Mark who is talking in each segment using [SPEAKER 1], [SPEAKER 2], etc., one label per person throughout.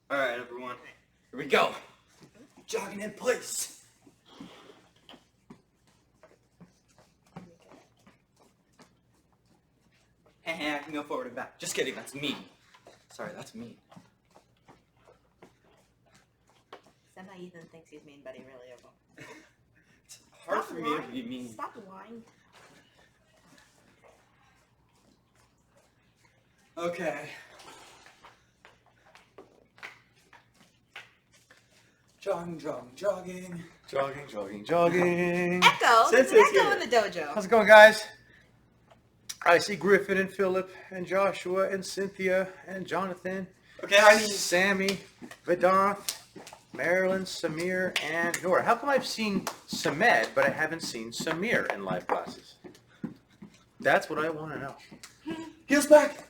[SPEAKER 1] All right, everyone. Here we go. Jogging in place. I can go forward and back. Just kidding, that's mean. Sorry, that's mean.
[SPEAKER 2] Somehow Ethan thinks he's mean, but he really isn't.
[SPEAKER 1] It's hard for me to be mean.
[SPEAKER 2] Stop lying.
[SPEAKER 1] Okay. Jogging.
[SPEAKER 3] Jogging.
[SPEAKER 2] Echo! There's an
[SPEAKER 1] Sensei's
[SPEAKER 2] echo
[SPEAKER 1] here.
[SPEAKER 2] in the dojo.
[SPEAKER 3] How's it going, guys? I see Griffin and Philip and Joshua and Cynthia and Jonathan,
[SPEAKER 1] Okay, I need...
[SPEAKER 3] Sammy, Vedanth, Marilyn, Samir, and Nora. How come I've seen Samed, but I haven't seen Samir in live classes? That's what I want to know.
[SPEAKER 1] Heels back.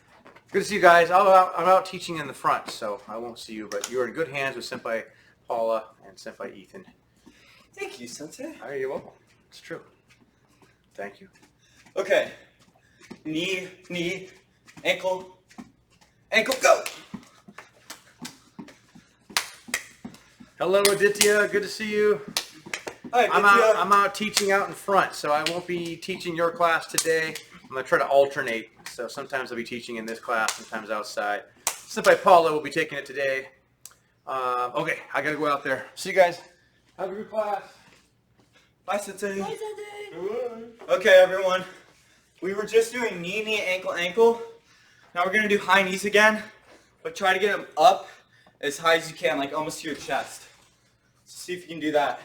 [SPEAKER 3] Good to see you guys. I'm out teaching in the front, so I won't see you, but you're in good hands with Senpai Paula and Senpai Ethan.
[SPEAKER 1] Thank you, Sensei.
[SPEAKER 3] Oh, you're welcome. It's true. Thank you.
[SPEAKER 1] Okay. Knee, ankle, go!
[SPEAKER 3] Hello, Aditya. Good to see you.
[SPEAKER 1] Hi,
[SPEAKER 3] I'm out teaching out in front, so I won't be teaching your class today. I'm going to try to alternate. So sometimes I'll be teaching in this class, sometimes outside. Senpai Paula will be taking it today. Okay, I got to go out there. See you guys. Have a good class.
[SPEAKER 1] Bye, Sensei.
[SPEAKER 2] Bye, Sensei.
[SPEAKER 1] Okay, everyone. We were just doing knee, ankle. Now we're going to do high knees again, but try to get them up as high as you can, like almost to your chest. So see if you can do that.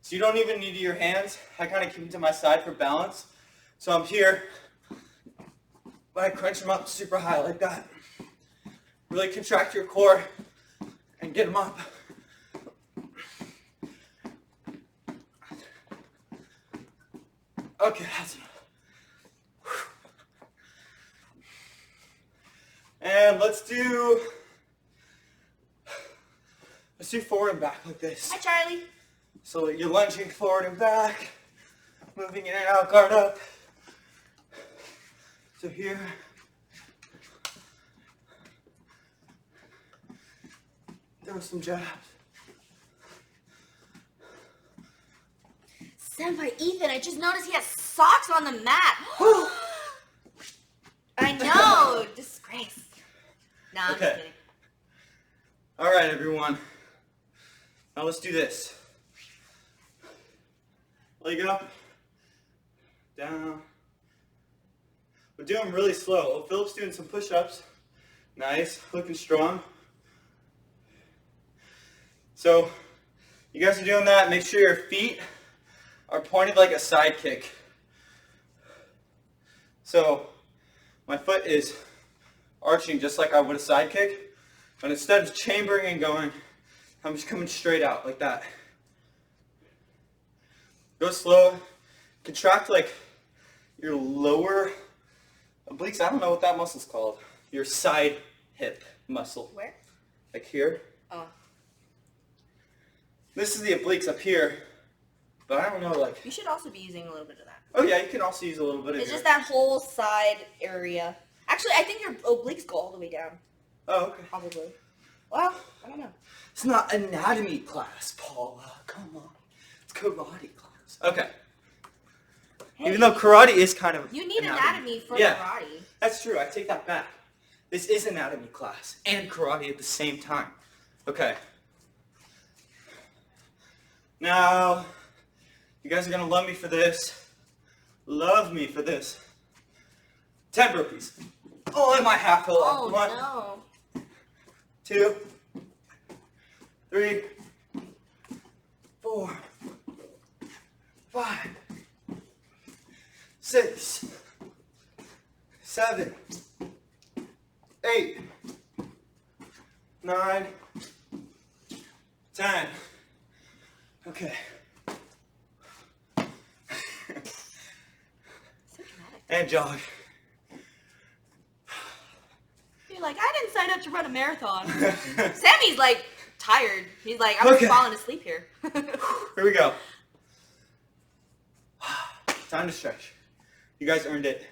[SPEAKER 1] So you don't even need your hands. I kind of keep them to my side for balance. So I'm here, but I crunch them up super high like that. Really contract your core and get them up. Okay, that's enough. And let's do forward and back like this.
[SPEAKER 2] Hi, Charlie.
[SPEAKER 1] So you're lunging forward and back, moving in and out, guard up. So here. Throw some jabs.
[SPEAKER 2] Senpai Ethan, I just noticed he has socks on the mat. I know. Disgrace. No, I'm
[SPEAKER 1] Okay.
[SPEAKER 2] just kidding.
[SPEAKER 1] All right, everyone. Now let's do this. Leg up, down. We're doing really slow. Oh, Philip's doing some push-ups. Nice, looking strong. So, you guys are doing that. Make sure your feet are pointed like a side kick. So, my foot is arching just like I would a side kick, but instead of chambering and going, I'm just coming straight out like that. Go slow. Contract like your lower obliques. I don't know what that muscle's called. Your side hip muscle.
[SPEAKER 2] Where?
[SPEAKER 1] Like here.
[SPEAKER 2] Oh.
[SPEAKER 1] This is the obliques up here, but I don't know like.
[SPEAKER 2] You should also be using a little bit of that.
[SPEAKER 1] Oh yeah, you can also use a little bit of
[SPEAKER 2] It's
[SPEAKER 1] your...
[SPEAKER 2] just that whole side area. Actually, I think your obliques go all the way down.
[SPEAKER 1] Oh, okay.
[SPEAKER 2] Probably. Well, I don't know.
[SPEAKER 1] It's not anatomy class, Paula. Come on. It's karate class. Okay.
[SPEAKER 2] Hey,
[SPEAKER 1] Even though karate is kind of
[SPEAKER 2] you need anatomy for
[SPEAKER 1] Yeah.
[SPEAKER 2] karate.
[SPEAKER 1] That's true. I take that back. This is anatomy class and karate at the same time. Okay. Now, you guys are going to love me for this. Love me for this. 10 burpees. Oh, and my half hill up.
[SPEAKER 2] Oh,
[SPEAKER 1] 1,
[SPEAKER 2] no.
[SPEAKER 1] 2, 3, 4, 5, 6, 7, 8, 9, 10. Okay.
[SPEAKER 2] So dramatic.
[SPEAKER 1] And jog.
[SPEAKER 2] You're like, I didn't sign up to run a marathon. Sammy's like tired. He's like, I'm
[SPEAKER 1] Okay.
[SPEAKER 2] just falling asleep here.
[SPEAKER 1] Here we go. Time to stretch. You guys earned it.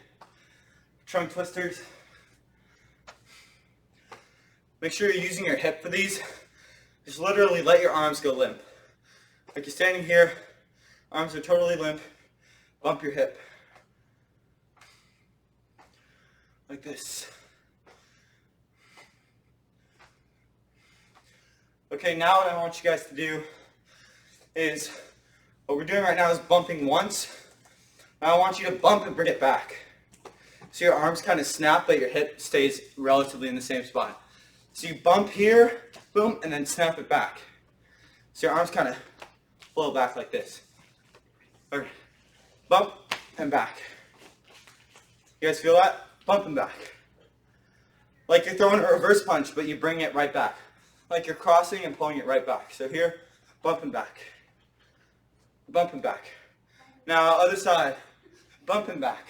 [SPEAKER 1] Trunk twisters. make sure you're using your hip for these. Just literally let your arms go limp. Like you're standing here, arms are totally limp. Bump your hip. Like this. Okay, now what I want you guys to do is, what we're doing right now is bumping once. Now I want you to bump and bring it back. So your arms kind of snap, but your hip stays relatively in the same spot. So you bump here, boom, and then snap it back. So your arms kind of flow back like this. Okay. Bump and back. You guys feel that? Bump and back. Like you're throwing a reverse punch, but you bring it right back. Like you're crossing and pulling it right back. So here, bump and back. Bump and back. Now, other side. Bump and back.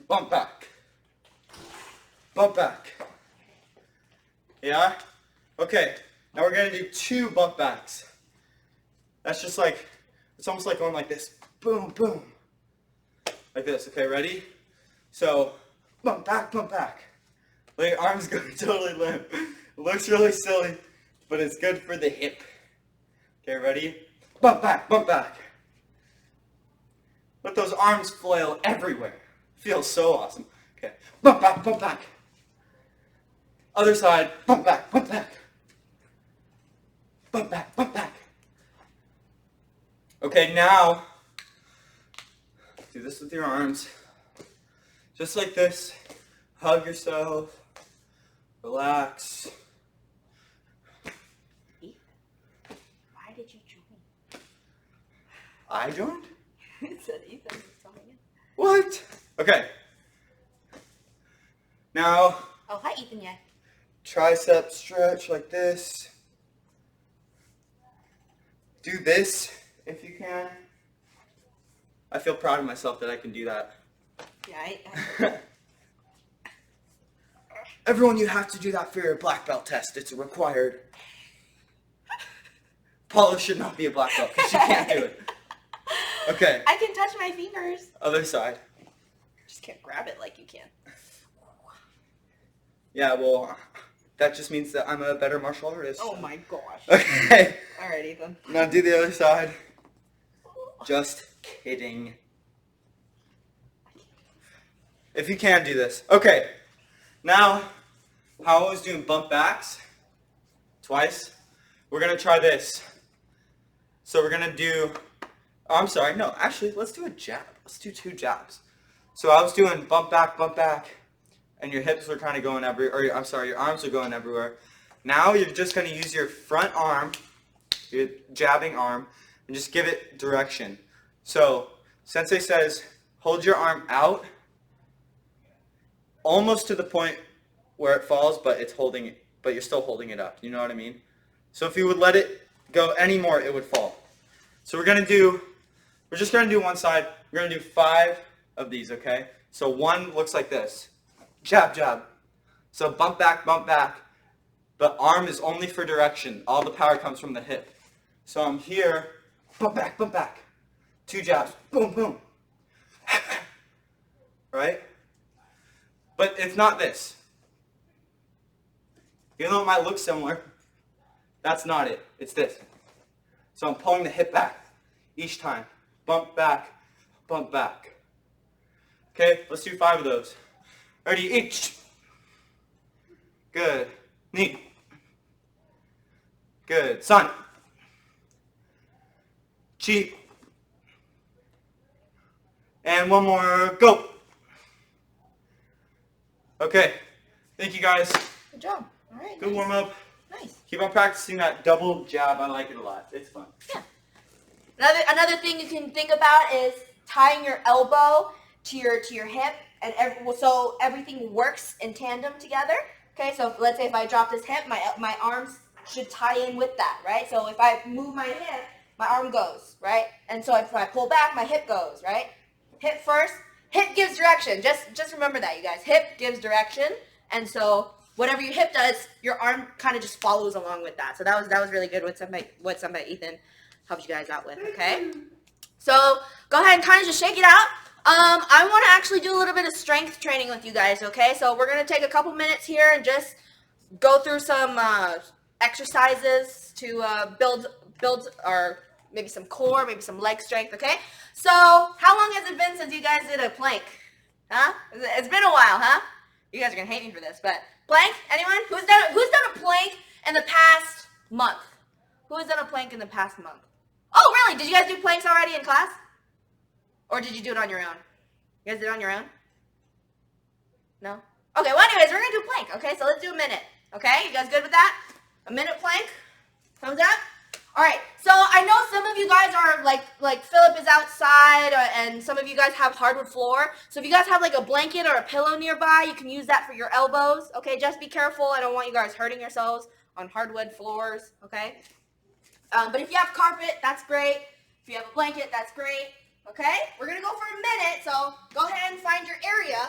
[SPEAKER 1] Bump back. Bump back. Yeah? Okay. Now we're going to do 2 bump backs. That's just like, it's almost like going like this. Boom, boom. Like this. Okay, ready? So, bump back, bump back. Let your arms go totally limp. It looks really silly, but it's good for the hip. Okay, ready? Bump back, bump back. Let those arms flail everywhere. Feels so awesome. Okay, bump back, bump back. Other side, bump back, bump back. Bump back, bump back. Okay, now, do this with your arms. Just like this. Hug yourself. Relax.
[SPEAKER 2] Ethan, why did you join?
[SPEAKER 1] I joined?
[SPEAKER 2] It said Ethan was joining.
[SPEAKER 1] What? Okay. Now,
[SPEAKER 2] Oh, hi Ethan, yeah.
[SPEAKER 1] tricep stretch like this. Do this if you can. I feel proud of myself that I can do that.
[SPEAKER 2] Yeah,
[SPEAKER 1] Everyone, you have to do that for your black belt test. It's required. Paula should not be a black belt because she can't do it. Okay,
[SPEAKER 2] I can touch my fingers.
[SPEAKER 1] other side.
[SPEAKER 2] Just can't grab it like you can.
[SPEAKER 1] Yeah, well, that just means that I'm a better martial artist.
[SPEAKER 2] Oh my gosh.
[SPEAKER 1] Okay,
[SPEAKER 2] Alright, Ethan.
[SPEAKER 1] now do the other side. Just kidding. If you can do this. Okay, now, how I was doing bump backs twice, we're going to try this. So we're going to do, oh, I'm sorry, no, actually, let's do a jab. Let's do 2 jabs. So I was doing bump back, and your hips are kind of going everywhere, or I'm sorry, your arms are going everywhere. Now you're just going to use your front arm, your jabbing arm, and just give it direction. So, Sensei says, hold your arm out, almost to the point where it falls, but it's holding it, but you're still holding it up. You know what I mean? So if you would let it go any more, it would fall. So we're just gonna do one side. We're gonna do 5 of these, okay? So one looks like this. Jab, jab. So bump back, but arm is only for direction. All the power comes from the hip. So I'm here, bump back. 2 jabs, boom, boom. Right? But it's not this. Even though it might look similar, that's not it. It's this. So I'm pulling the hip back each time. Bump back. Okay, let's do 5 of those. Ready, each. Good. Knee. Good. Sun. Chi. And one more. Go. Okay. Thank you guys.
[SPEAKER 2] Good job. Alright.
[SPEAKER 1] Good warm up.
[SPEAKER 2] Nice.
[SPEAKER 1] Keep on practicing that double jab. I like it a lot. It's fun.
[SPEAKER 2] Yeah. Another thing you can think about is tying your elbow to your hip, and so everything works in tandem together. Okay, so let's say if I drop this hip, my arms should tie in with that, right? So if I move my hip, my arm goes, right? And so if I pull back, my hip goes, right? Hip first. Hip gives direction. Just remember that, you guys. Hip gives direction, and so whatever your hip does, your arm kind of just follows along with that. So that was really good what somebody Ethan helped you guys out with. Okay, so go ahead and kind of just shake it out. I want to actually do a little bit of strength training with you guys. Okay, so we're gonna take a couple minutes here and just go through some exercises to build or maybe some core, maybe some leg strength. Okay. So how long has it been since you guys did a plank? Huh? It's been a while, huh? You guys are gonna hate me for this, but plank? Anyone? Who's done a plank in the past month? Who has done a plank in the past month? Oh, really? Did you guys do planks already in class? Or did you do it on your own? You guys did it on your own? No? Okay, well anyways, we're gonna do plank, okay? So let's do a minute. Okay? You guys good with that? A minute plank? Thumbs up? Alright, so I know some of you guys are like Philip is outside and some of you guys have hardwood floor. So if you guys have like a blanket or a pillow nearby, you can use that for your elbows. Okay, just be careful. I don't want you guys hurting yourselves on hardwood floors, okay? But if you have carpet, that's great. If you have a blanket, that's great. Okay? We're going to go for a minute, so go ahead and find your area.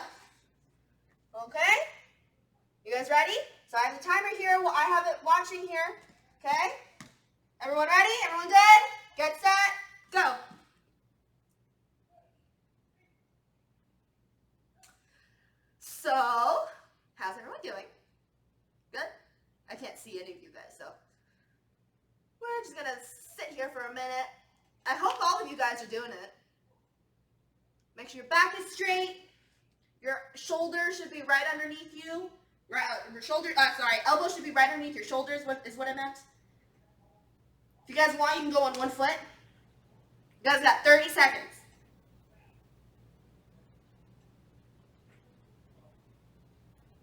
[SPEAKER 2] Okay? You guys ready? So I have the timer here. I have it watching here. Okay? Everyone ready? Everyone good? Get set, go. So, how's everyone doing? Good? I can't see any of you guys, so we're just gonna sit here for a minute. I hope all of you guys are doing it. Make sure your back is straight. Your shoulders should be right underneath you. Right, elbows should be right underneath your shoulders. Is what I meant. If you guys want, you can go on one foot. You guys got 30 seconds.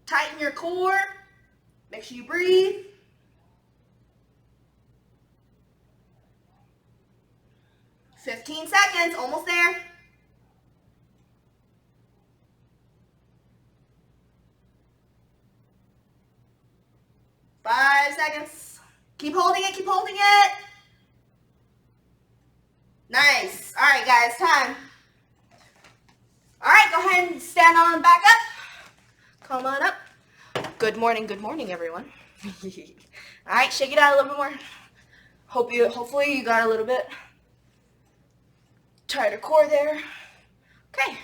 [SPEAKER 2] Tighten your core. Make sure you breathe. $15 seconds, almost there. $5 seconds. Keep holding it, keep holding it. Nice. All right, guys, time. All right, go ahead and stand on back up. Come on up. Good morning, everyone. All right, shake it out a little bit more. Hopefully you got a little bit tighter core there. Okay.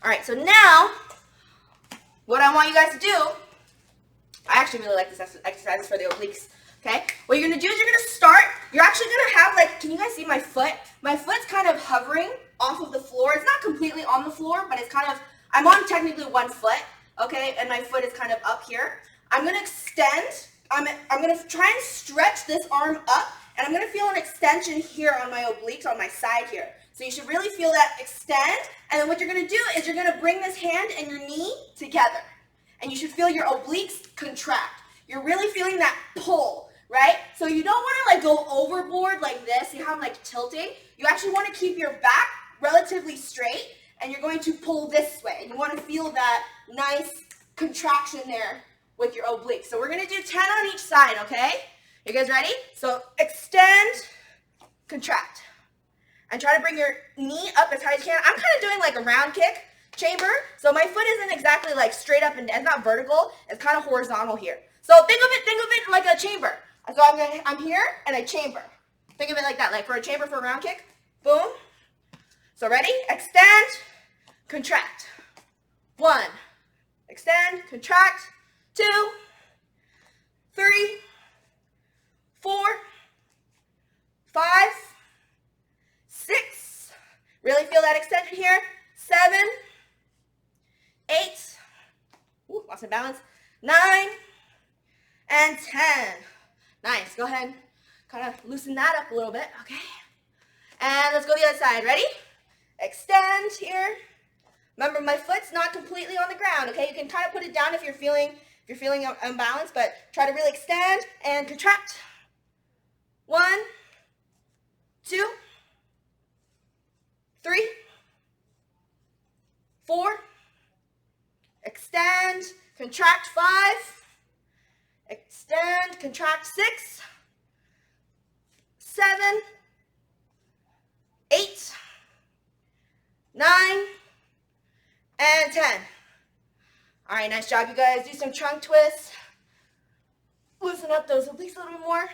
[SPEAKER 2] All right, so now what I want you guys to do, I actually really like this exercise for the obliques. Okay, what you're gonna do is you're actually gonna have can you guys see my foot? My foot's kind of hovering off of the floor. It's not completely on the floor, but it's kind of, I'm on technically 1 foot, okay, and my foot is kind of up here. I'm gonna extend, I'm gonna try and stretch this arm up, and I'm gonna feel an extension here on my obliques, on my side here. So you should really feel that extend, and then what you're gonna do is you're gonna bring this hand and your knee together, and you should feel your obliques contract. You're really feeling that pull. Right? So you don't want to go overboard like this. See how I'm tilting? You actually want to keep your back relatively straight, and you're going to pull this way. You want to feel that nice contraction there with your obliques. So we're going to do 10 on each side, okay? You guys ready? So extend, contract. And try to bring your knee up as high as you can. I'm kind of doing a round kick chamber. So my foot isn't exactly straight up and down. It's not vertical. It's kind of horizontal here. So think of it like a chamber. So I'm here and I chamber. Think of it like that, for a chamber for a round kick. Boom. So ready? Extend, contract. 1. Extend, contract. 2, 3, 4, 5, 6. Really feel that extension here. 7, 8. Ooh, lost my balance. 9 and 10. Nice. Go ahead and kind of loosen that up a little bit, okay? And let's go the other side. Ready? Extend here. Remember, my foot's not completely on the ground, okay? You can kind of put it down if you're feeling unbalanced, but try to really extend and contract. 1, 2, 3, 4. Extend, contract. 5. Extend, contract. 6, 7, 8, 9, and 10. All right, nice job, you guys. Do some trunk twists. Loosen up those obliques a little bit more.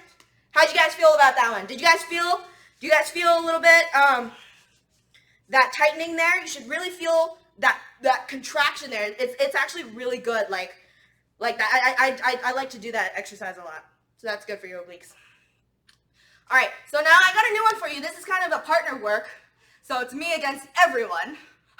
[SPEAKER 2] How'd you guys feel about that one? Do you guys feel a little bit that tightening there? You should really feel that that contraction there. It's actually really good. Like that. I like to do that exercise a lot. So that's good for your obliques. All right. So now I got a new one for you. This is kind of a partner work. So it's me against everyone.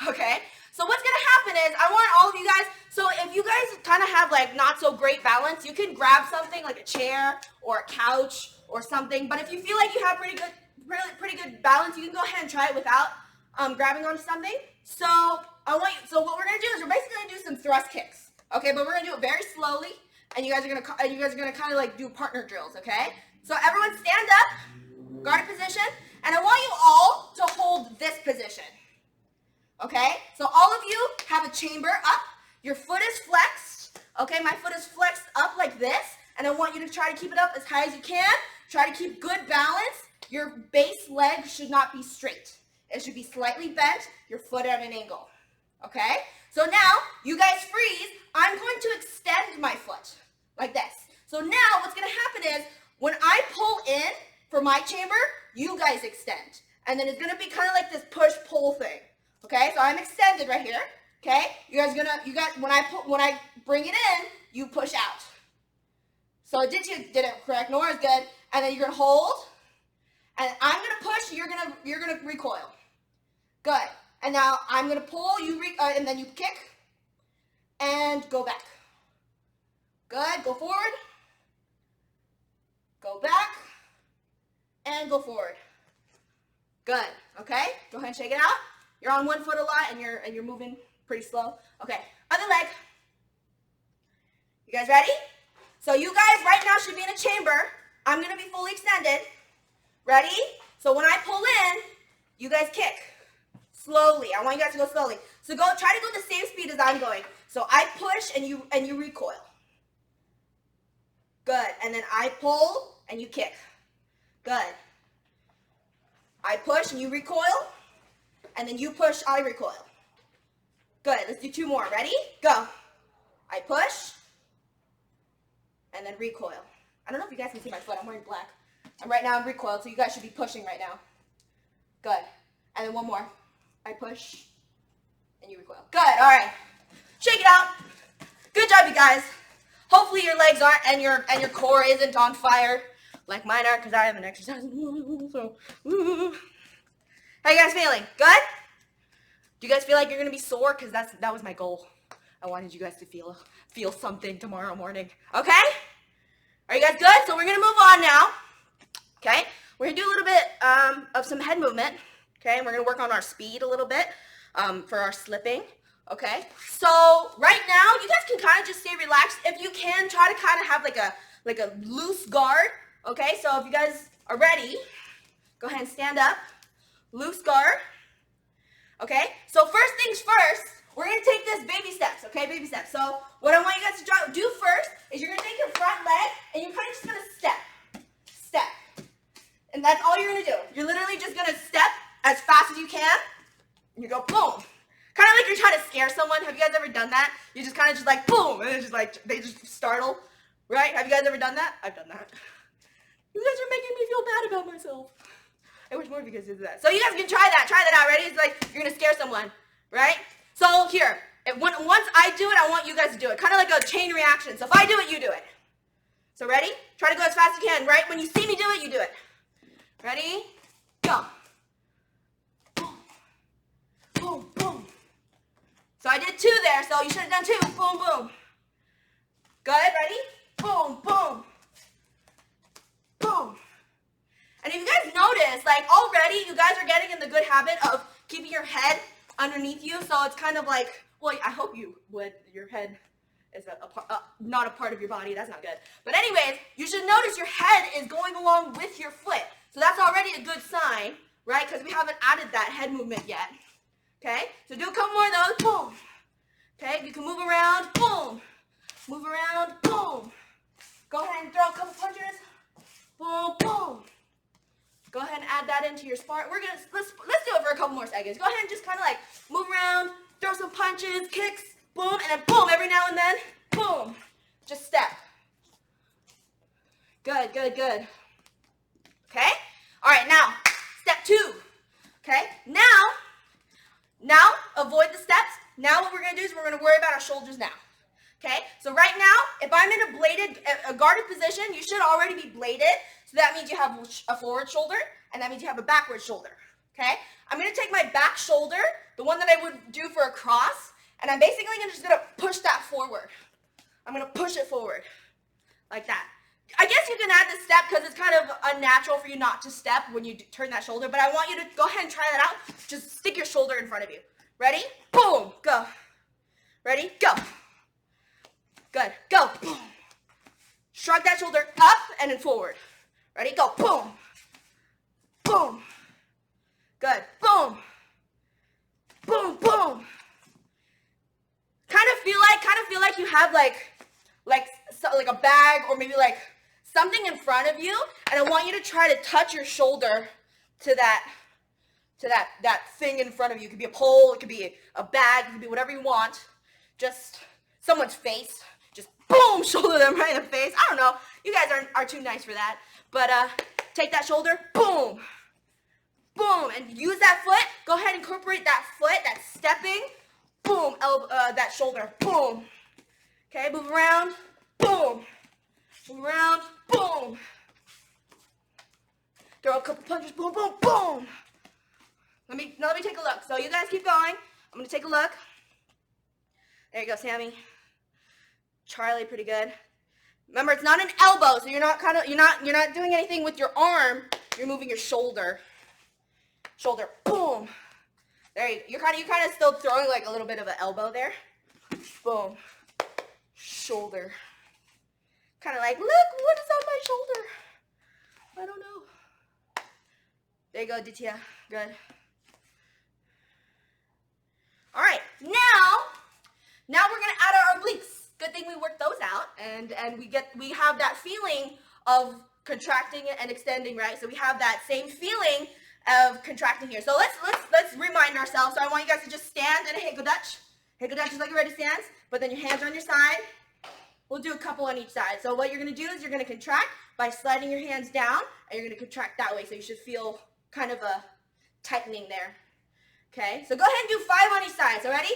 [SPEAKER 2] Okay. So what's gonna happen is I want all of you guys. So if you guys kind of have like not so great balance, you can grab something like a chair or a couch or something. But if you feel like you have pretty good balance, you can go ahead and try it without grabbing onto something. So So what we're gonna do is we're basically gonna do some thrust kicks. Okay, but we're gonna do it very slowly, and you guys are gonna kind of like do partner drills. Okay. So everyone stand up, guard position, and I want you all to hold this position. Okay, so all of you have a chamber up, your foot is flexed, okay, my foot is flexed up like this, and I want you to try to keep it up as high as you can, try to keep good balance, your base leg should not be straight, it should be slightly bent, your foot at an angle, okay, so now, you guys freeze, I'm going to extend my foot, like this, so now what's going to happen is, when I pull in for my chamber, you guys extend, and then it's going to be kind of like this push-pull thing. Okay, so I'm extended right here. Okay, when I bring it in, you push out. So did it correct? Nora's good. And then you're gonna hold, and I'm gonna push. You're gonna recoil. Good. And now I'm gonna pull. And then you kick, and go back. Good. Go forward. Go back, and go forward. Good. Okay. Go ahead and shake it out. You're on one foot a lot, and you're moving pretty slow. Okay, other leg. You guys ready? So you guys right now should be in a chamber. I'm gonna be fully extended. Ready? So when I pull in, you guys kick slowly. I want you guys to go slowly. So try to go the same speed as I'm going. So I push and you recoil. Good. And then I pull and you kick. Good. I push and you recoil. And then you push, I recoil. Good, let's do 2 more. Ready? Go. I push, and then recoil. I don't know if you guys can see my foot, I'm wearing black. And right now I'm recoiled, so you guys should be pushing right now. Good. And then 1 more. I push, and you recoil. Good, all right. Shake it out. Good job, you guys. Hopefully your legs aren't, and your core isn't on fire like mine are, because I haven't exercised. So, how you guys feeling? Good? Do you guys feel like you're gonna be sore? Because that was my goal. I wanted you guys to feel something tomorrow morning. Okay? Are you guys good? So we're gonna move on now. Okay? We're gonna do a little bit of some head movement. Okay? And we're gonna work on our speed a little bit for our slipping. Okay? So right now, you guys can kind of just stay relaxed. If you can, try to kind of have like a loose guard. Okay? So if you guys are ready, go ahead and stand up. Loose guard. Okay, so first things first, we're going to take this baby steps, okay, baby steps. So what I want you guys to do first is you're going to take your front leg and you're kind of just going to step. And that's all you're going to do. You're literally just going to step as fast as you can. And you go boom. Kind of like you're trying to scare someone. Have you guys ever done that? You just kind of just like boom, and it's just like they just startle, right? Have you guys ever done that? I've done that. You guys are making me feel bad about myself. I wish more of you guys did that. So you guys can try that out. Ready? It's like you're gonna scare someone, right? So here, once I do it, I want you guys to do it. Kind of like a chain reaction. So if I do it, you do it. So ready? Try to go as fast as you can, right? When you see me do it, you do it. Ready? Go. Boom. Boom, boom. So I did 2 there, so you should have done 2. Boom, boom. Good, ready? Boom, boom. Boom. And if you guys notice, like already you guys are getting in the good habit of keeping your head underneath you. So it's kind of like, well, I hope you would. Your head is not a part of your body. That's not good. But anyways, you should notice your head is going along with your foot. So that's already a good sign, right? Because we haven't added that head movement yet. Okay? So do a couple more of those. Boom. Okay? You can move around. Boom. Move around. Boom. Go ahead and throw a couple punches. Boom, boom. Go ahead and add that into your sport. Let's do it for a couple more seconds. Go ahead and just kind of like move around, throw some punches, kicks, boom, and then boom every now and then, boom. Just step. Good, good, good. Okay? All right, now, step 2. Okay? Now avoid the steps. Now what we're going to do is we're going to worry about our shoulders now. Okay, so right now, if I'm in a guarded position, you should already be bladed. So that means you have a forward shoulder, and that means you have a backward shoulder. Okay, I'm going to take my back shoulder, the one that I would do for a cross, and I'm basically just going to push that forward. I'm going to push it forward, like that. I guess you can add the step because it's kind of unnatural for you not to step when you turn that shoulder, but I want you to go ahead and try that out. Just stick your shoulder in front of you. Ready? Boom, go. Ready? Go. Good. Go. Boom. Shrug that shoulder up and then forward. Ready? Go. Boom. Boom. Good. Boom. Boom. Boom. Kind of feel like you have like a bag or maybe like something in front of you, and I want you to try to touch your shoulder to that thing in front of you. It could be a pole, it could be a bag, it could be whatever you want. Just someone's face. Just boom, shoulder them right in the face. I don't know. You guys are too nice for that. But take that shoulder, boom, boom, and use that foot. Go ahead and incorporate that foot, that stepping, boom, that shoulder, boom. Okay, move around, boom, move around, boom. Throw a couple punches, boom, boom, boom. Let me take a look. So you guys keep going. I'm gonna take a look. There you go, Sammy. Charlie, pretty good. Remember, it's not an elbow, so you're not doing anything with your arm. You're moving your shoulder. Shoulder, boom. There you're kind of still throwing like a little bit of an elbow there. Boom. Shoulder. Kind of like, look, what is on my shoulder? I don't know. There you go, Ditya. Good. All right, now we're gonna add our obliques. Good thing we worked those out, and we have that feeling of contracting and extending, right? So we have that same feeling of contracting here. So let's remind ourselves. So I want you guys to just stand in a Hikodachi. Hikodachi is like a ready stance, but then your hands are on your side. We'll do a couple on each side. So what you're gonna do is you're gonna contract by sliding your hands down, and you're gonna contract that way. So you should feel kind of a tightening there. Okay, so go ahead and do 5 on each side. So ready?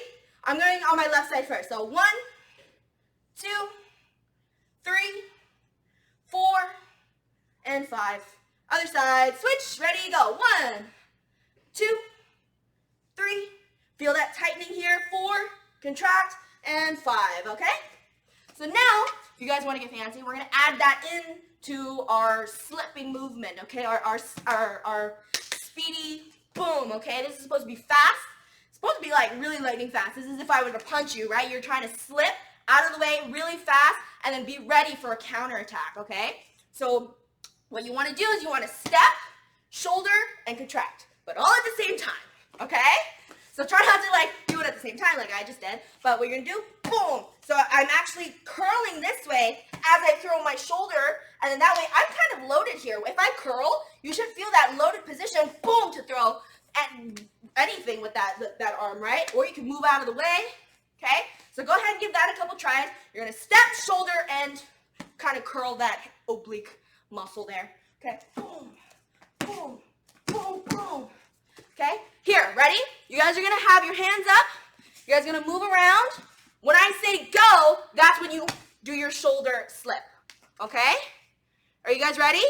[SPEAKER 2] I'm going on my left side first. So 1, 2, 3, 4, and 5. Other side, switch, ready, go. 1, 2, 3. Feel that tightening here. 4, contract, and 5, okay? So now, if you guys want to get fancy, we're going to add that into our slipping movement, okay? Our speedy boom, okay? This is supposed to be fast. It's supposed to be like really lightning fast. This is if I were to punch you, right? You're trying to slip out of the way really fast and then be ready for a counterattack, okay? So what you want to do is you want to step, shoulder, and contract, but all at the same time, okay? So try not to like do it at the same time like I just did, but what you're going to do, boom. So I'm actually curling this way as I throw my shoulder, and then that way I'm kind of loaded here. If I curl, you should feel that loaded position, boom, to throw at anything with that arm, right? Or you can move out of the way, okay? So go ahead and give that a couple tries. You're going to step, shoulder, and kind of curl that oblique muscle there, okay? Boom, boom, boom, boom. Okay, here, ready? You guys are going to have your hands up. You guys are going to move around. When I say go, that's when you do your shoulder slip, okay? Are you guys ready?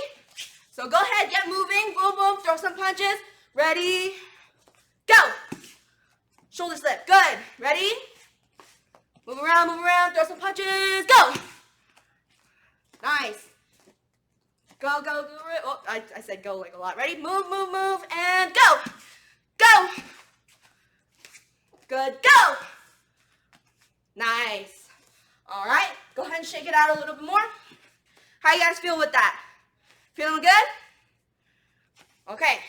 [SPEAKER 2] So go ahead, get moving, boom, boom, throw some punches. Ready, go. Shoulder slip, good. Ready? Move around, throw some punches, go. Nice. Go, go, go. Oh, I said go like a lot. Ready? Move, move, move, and go. Go. Good, go. Nice. All right, go ahead and shake it out a little bit more. How you guys feel with that? Feeling good? Okay.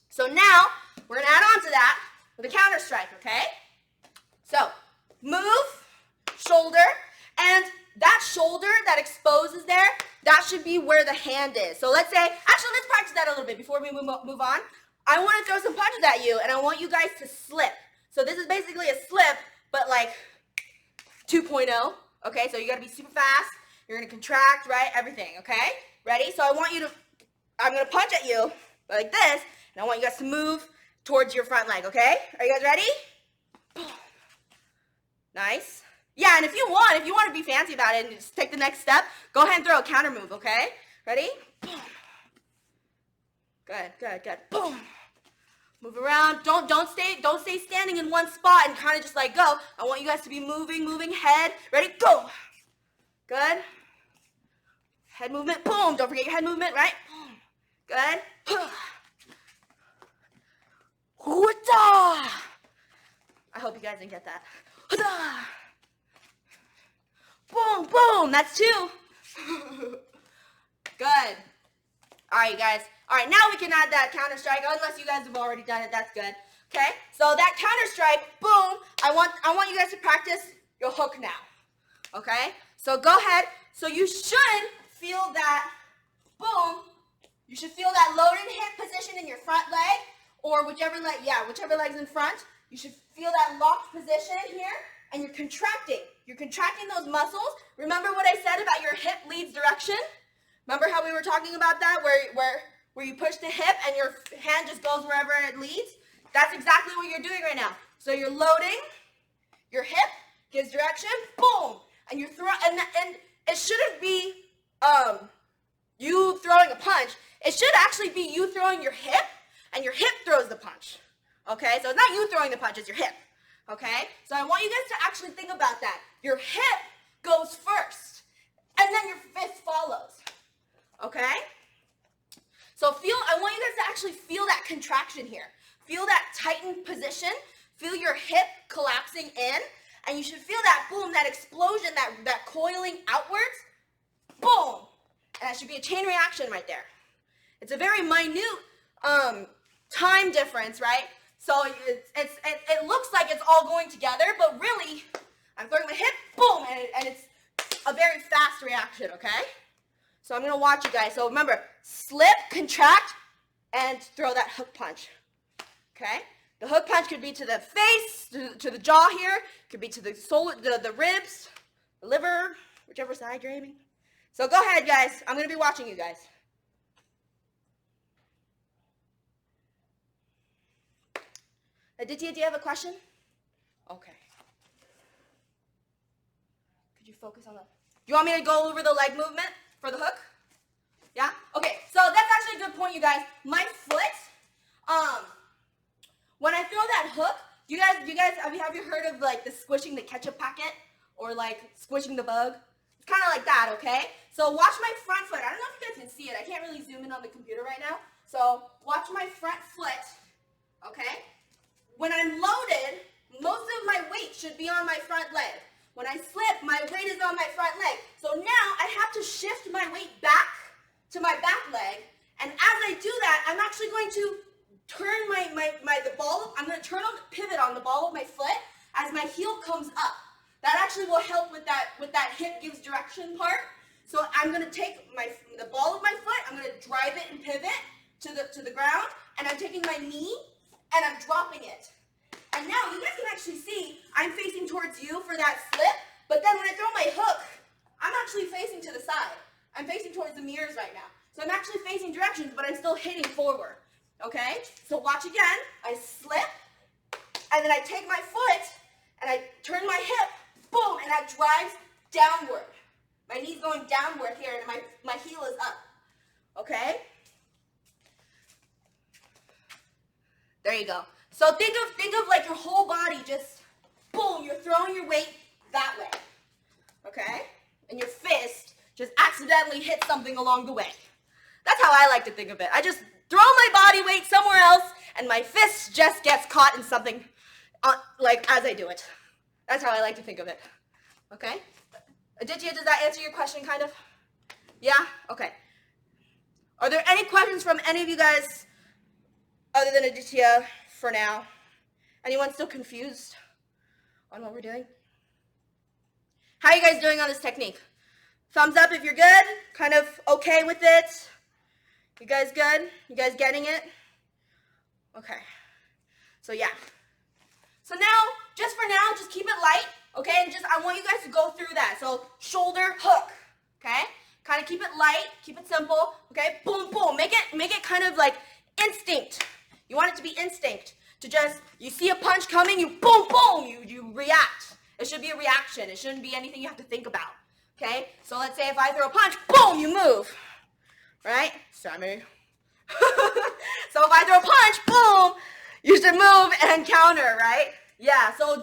[SPEAKER 2] So now, we're going to add on to that with a counter strike, okay? So, move, shoulder, and that shoulder that exposes there, that should be where the hand is. So let's say, actually let's practice that a little bit before we move on. I want to throw some punches at you, and I want you guys to slip. So this is basically a slip, but like 2.0, okay? So you got to be super fast. You're going to contract, right? Everything, okay? Ready? So I want you to, I'm going to punch at you like this, and I want you guys to move towards your front leg, okay? Are you guys ready? Boom, Nice. Yeah, and if you want to be fancy about it and just take the next step, go ahead and throw a counter move, okay? Ready? Boom. Good, good, good. Boom. Move around. Don't stay standing in one spot and kind of just like go. I want you guys to be moving head. Ready? Go. Good. Head movement. Boom. Don't forget your head movement, right? Boom. Good. Hoo-da. I hope you guys didn't get that. Hoo-da. Boom, boom. That's 2. Good. All right, guys. All right, now we can add that counter strike. Unless you guys have already done it, that's good. Okay. So that counter strike, boom. I want you guys to practice your hook now. Okay. So go ahead. So you should feel that, boom. You should feel that loaded hip position in your front leg, or whichever leg's in front. You should feel that locked position here, and you're contracting. You're contracting those muscles. Remember what I said about your hip leads direction? Remember how we were talking about that, where you push the hip and your hand just goes wherever it leads? That's exactly what you're doing right now. So you're loading, your hip gives direction, boom, and you're and it shouldn't be you throwing a punch. It should actually be you throwing your hip, and your hip throws the punch. Okay, so it's not you throwing the punch, it's your hip. Okay, so I want you guys to actually think about that. Your hip goes first, and then your fist follows. Okay? So I want you guys to actually feel that contraction here. Feel that tightened position. Feel your hip collapsing in. And you should feel that boom, that explosion, that coiling outwards. Boom. And that should be a chain reaction right there. It's a very minute time difference, right? So it looks like it's all going together, but really, I'm throwing my hip, boom, and it's a very fast reaction, okay? So I'm going to watch you guys. So remember, slip, contract, and throw that hook punch. Okay? The hook punch could be to the face, to the jaw here. It could be to the ribs, the liver, whichever side you're aiming. So go ahead, guys. I'm going to be watching you guys. Aditya, do you have a question? Okay. Could you focus on the... Do you want me to go over the leg movement for the hook? Yeah? Okay, so that's actually a good point, you guys. My foot, when I throw that hook, you guys, have you heard of like the squishing the ketchup packet? Or like squishing the bug? It's kind of like that, okay? So watch my front foot. I don't know if you guys can see it. I can't really zoom in on the computer right now. So watch my front foot, okay? When I'm loaded, most of my weight should be on my front leg. When I slip, my weight is on my front leg. So now I have to shift my weight back to my back leg. And as I do that, I'm actually going to turn the ball, I'm going to pivot on the ball of my foot as my heel comes up. That actually will help with that hip gives direction part. So I'm going to take the ball of my foot, I'm going to drive it and pivot to the ground, and I'm taking my knee and I'm dropping it. And now you guys can actually see I'm facing towards you for that slip, but then when I throw my hook, I'm actually facing to the side. I'm facing towards the mirrors right now. So I'm actually facing directions, but I'm still hitting forward. Okay? So watch again. I slip, and then I take my foot, and I turn my hip, boom, and that drives downward. My knee's going downward here, and my heel is up. Okay? There you go. So think of like your whole body just, boom, you're throwing your weight that way. Okay? And your fist just accidentally hits something along the way. That's how I like to think of it. I just throw my body weight somewhere else, and my fist just gets caught in something, like as I do it. That's how I like to think of it. Okay? Aditya, does that answer your question, kind of? Yeah? Okay. Are there any questions from any of you guys other than Aditya for now? Anyone still confused on what we're doing? How are you guys doing on this technique? Thumbs up if you're good, kind of okay with it. You guys good? You guys getting it? Okay. So yeah. So now, just for now, just keep it light, okay? And I want you guys to go through that. So shoulder, hook, okay? Kind of keep it light, keep it simple, okay? Boom, boom. Make it kind of like instinct. You want it to be instinct. To just, you see a punch coming, you boom, boom, you react. It should be a reaction. It shouldn't be anything you have to think about. Okay? So let's say if I throw a punch, boom, you move. Right? Sammy. So if I throw a punch, boom, you should move and counter, right? Yeah, so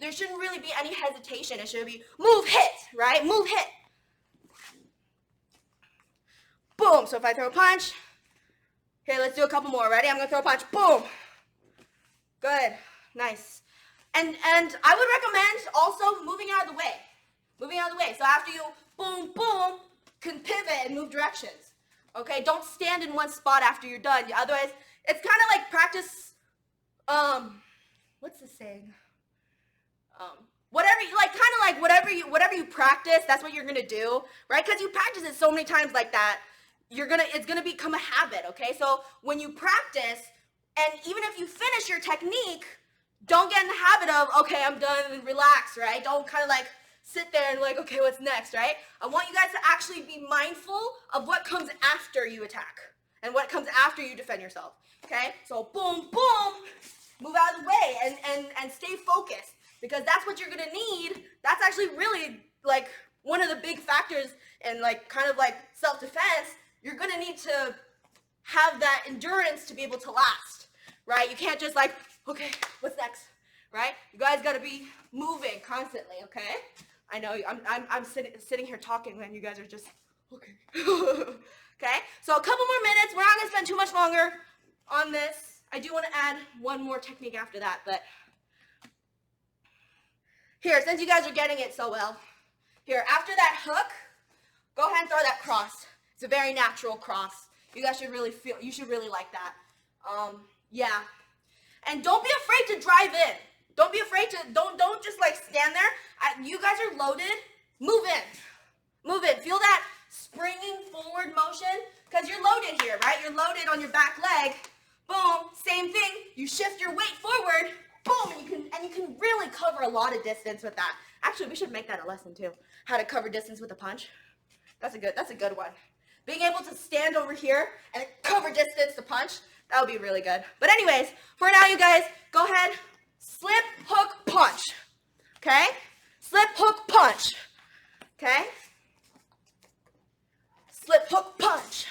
[SPEAKER 2] there shouldn't really be any hesitation. It should be move, hit, right? Move, hit. Boom. So if I throw a punch, okay, let's do a couple more. Ready? I'm going to throw a punch. Boom. Good. Nice. And I would recommend also moving out of the way. Moving out of the way. So after you boom, boom, can pivot and move directions. Okay? Don't stand in one spot after you're done. Otherwise, it's kind of like practice, what's the saying? Whatever you like, kind of like whatever you practice, that's what you're gonna do, right? Because you practice it so many times like that, it's gonna become a habit, okay? So when you practice, and even if you finish your technique, don't get in the habit of, okay, I'm done, and relax, right? Don't kind of like sit there and like, okay, what's next, right? I want you guys to actually be mindful of what comes after you attack and what comes after you defend yourself, okay? So boom, boom, move out of the way and stay focused, because that's what you're gonna need. That's actually really like one of the big factors in like kind of like self-defense. You're gonna need to have that endurance to be able to last, right? You can't just like, okay, what's next, right? You guys gotta be moving constantly, okay? I know I'm sitting here talking and you guys are just, okay. Okay, so a couple more minutes. We're not gonna spend too much longer on this. I do want to add one more technique after that, but here, since you guys are getting it so well, here, after that hook, go ahead and throw that cross. It's a very natural cross. You guys should really you should really like that. Yeah. And don't be afraid to drive in. Don't be afraid to, don't just like stand there. You guys are loaded. Move in. Move in. Feel that springing forward motion, because you're loaded here, right? You're loaded on your back leg. Boom, same thing. You shift your weight forward. Boom, and you can really cover a lot of distance with that. Actually, we should make that a lesson too. How to cover distance with a punch. That's a good one. Being able to stand over here and cover distance to punch, that would be really good. But anyways, for now, you guys, go ahead, slip, hook, punch. Okay? Slip, hook, punch. Okay? Slip, hook, punch.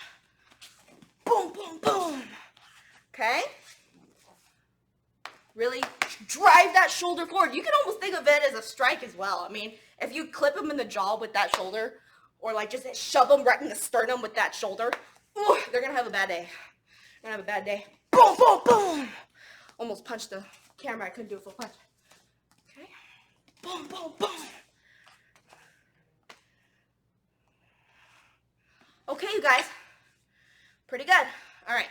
[SPEAKER 2] Boom, boom, boom. Okay? Really drive that shoulder forward. You can almost think of it as a strike as well. I mean, if you clip them in the jaw with that shoulder, or like just shove them right in the sternum with that shoulder, ooh, they're gonna have a bad day. They're gonna have a bad day. Boom, boom, boom. Almost punched the camera. I couldn't do a full punch. Okay? Boom, boom, boom. Okay, you guys. Pretty good. All right.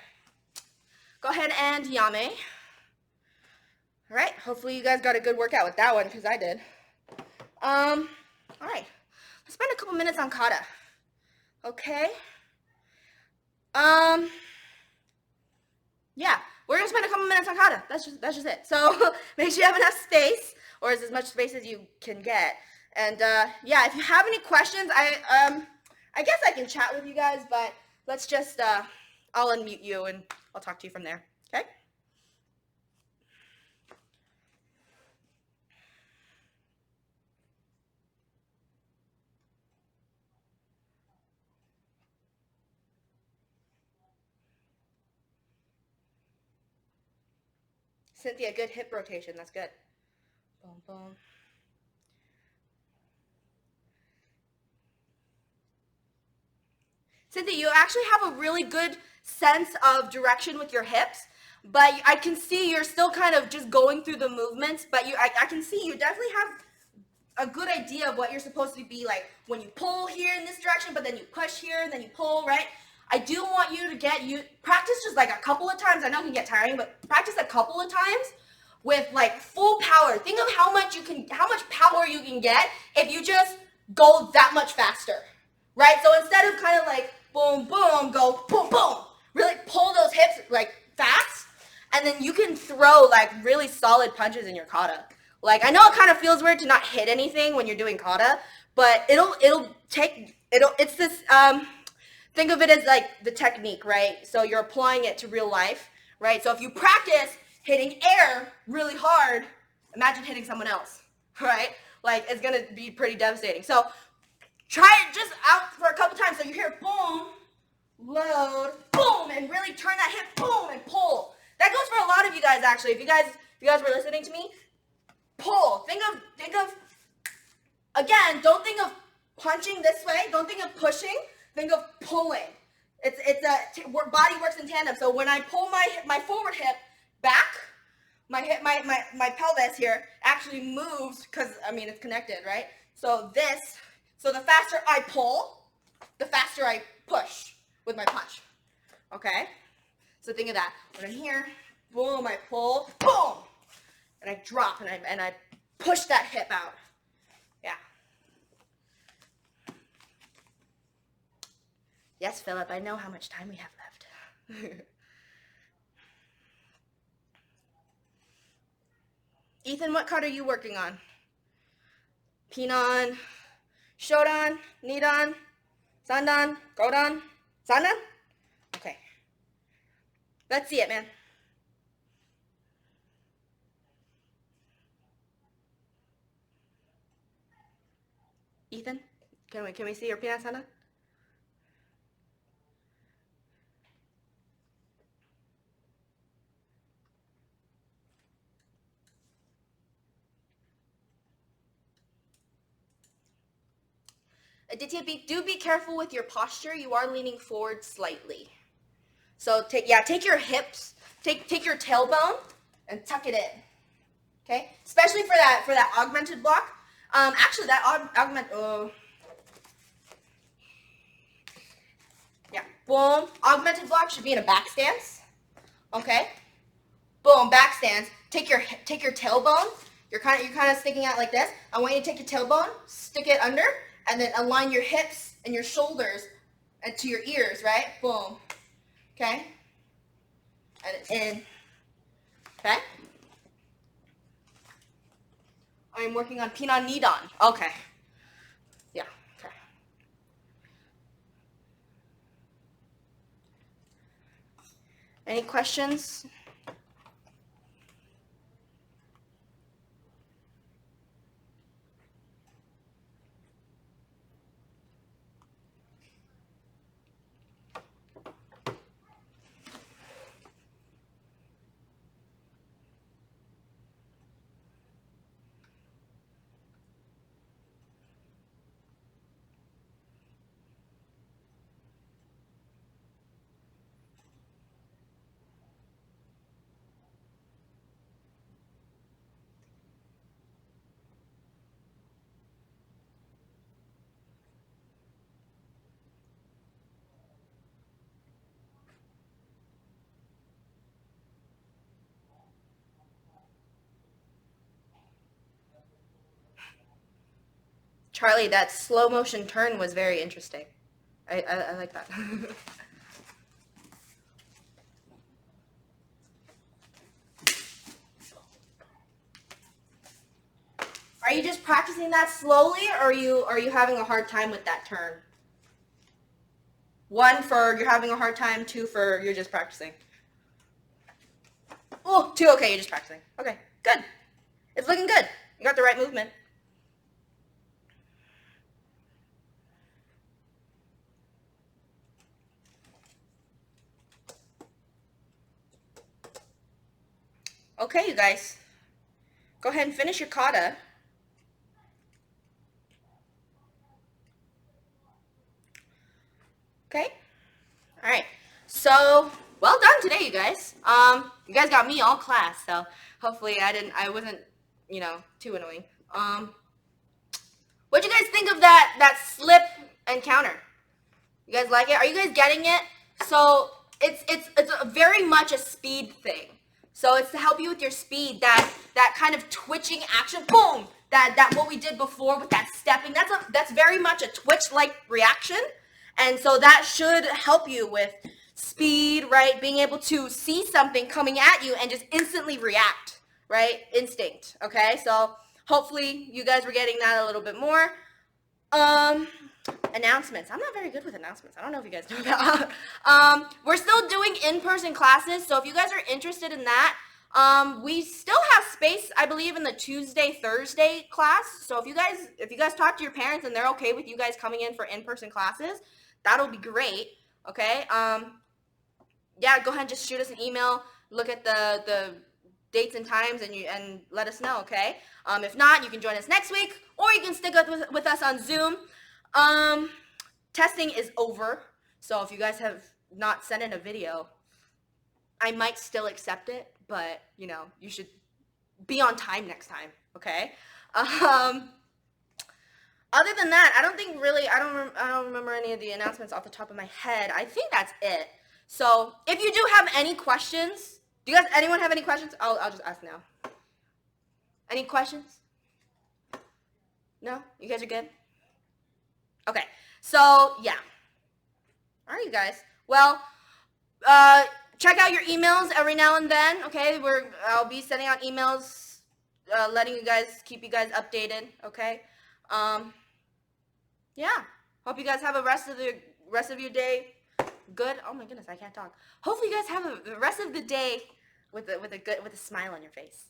[SPEAKER 2] Go ahead and yame. All right. Hopefully you guys got a good workout with that one, because I did. All right. Let's spend a couple minutes on kata. Okay. Yeah, we're gonna spend a couple minutes on kata. That's just it. So make sure you have enough space, or as much space as you can get. And yeah, if you have any questions, I guess I can chat with you guys, but let's just I'll unmute you and I'll talk to you from there. Okay? Cynthia, good hip rotation. That's good. Boom, boom. Cynthia, you actually have a really good sense of direction with your hips, but I can see you're still kind of just going through the movements, but I can see you definitely have a good idea of what you're supposed to be like when you pull here in this direction, but then you push here and then you pull, right? I do want you to practice just like a couple of times. I know it can get tiring, but practice a couple of times with like full power. Think of how much power you can get if you just go that much faster, right? So instead of kind of like boom, boom, go boom, boom, really pull those hips like fast, and then you can throw like really solid punches in your kata. Like, I know it kind of feels weird to not hit anything when you're doing kata, but it's this, think of it as like the technique, right? So you're applying it to real life, right? So if you practice hitting air really hard, imagine hitting someone else, right? like it's gonna be pretty devastating. So try it just out for a couple times. So you hear boom, load, boom, and really turn that hip, boom, and pull. That goes for a lot of you guys actually. If you guys were listening to me, pull. Think of again, don't think of punching this way. Don't think of pushing. Think of pulling. Body works in tandem. So when I pull my forward hip back, my pelvis here actually moves because I mean it's connected, right? So the faster I pull, the faster I push with my punch. Okay? So think of that. When I'm here, boom, I pull, boom, and I drop and I push that hip out. Yeah. Yes, Philip, I know how much time we have left. Ethan, what card are you working on? Pinan, Shodan, Nidan, Sandan, Godan, Sandan? Okay. Let's see it, man. Ethan, can we see your Pinan, Sandan? Aditya, do be careful with your posture. You are leaning forward slightly. So take your hips, take your tailbone and tuck it in. Okay? Especially for that augmented block. Actually that boom. Augmented block should be in a back stance. Okay? Boom, back stance. Take your tailbone. You're kind of sticking out like this. I want you to take your tailbone, stick it under, and then align your hips and your shoulders and to your ears, right? Boom. Okay? And in. Okay? I'm working on Pinan Nidan. Okay. Yeah, okay. Any questions? Charlie, that slow motion turn was very interesting. I like that. Are you just practicing that slowly, or are you having a hard time with that turn? 1 for you're having a hard time, 2 for you're just practicing. Oh, 2, okay, you're just practicing. Okay, good. It's looking good. You got the right movement. Okay, you guys. Go ahead and finish your kata. Okay? Alright. So, well done today, you guys. You guys got me all class, so hopefully I wasn't, too annoying. What'd you guys think of that slip and counter? You guys like it? Are you guys getting it? So, it's very much a speed thing. So it's to help you with your speed, that kind of twitching action, boom, that what we did before with that stepping, that's very much a twitch-like reaction. And so that should help you with speed, right? Being able to see something coming at you and just instantly react, right? Instinct, okay? So hopefully you guys were getting that a little bit more. Announcements. I'm not very good with announcements. I don't know if you guys know that. We're still doing in-person classes, so if you guys are interested in that, We still have space, I believe, in the Tuesday, Thursday class. So if you guys talk to your parents and they're okay with you guys coming in for in-person classes, that'll be great. Okay. Yeah, go ahead and just shoot us an email. Look at the dates and times and let us know. Okay. If not, you can join us next week, or you can stick with us on Zoom. Testing is over, so if you guys have not sent in a video, I might still accept it, but you should be on time next time, okay? Other than that, I don't remember any of the announcements off the top of my head. I think that's it. So if you do have any questions, anyone have any questions? I'll just ask now. Any questions? No? You guys are good? Okay. So yeah. All right, you guys. Well, check out your emails every now and then. Okay, I'll be sending out emails, keep you guys updated. Okay. Yeah. Hope you guys have the rest of your day good. Oh my goodness, I can't talk. Hopefully, you guys have the rest of the day with a smile on your face.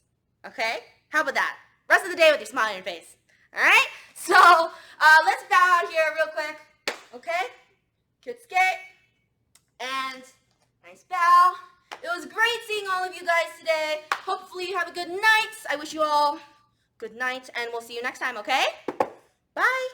[SPEAKER 2] Okay. How about that? Rest of the day with your smile on your face. All right. So let's bow out here real quick. Okay. Cute skate. And nice bow. It was great seeing all of you guys today. Hopefully you have a good night. I wish you all good night, and we'll see you next time, okay? Bye.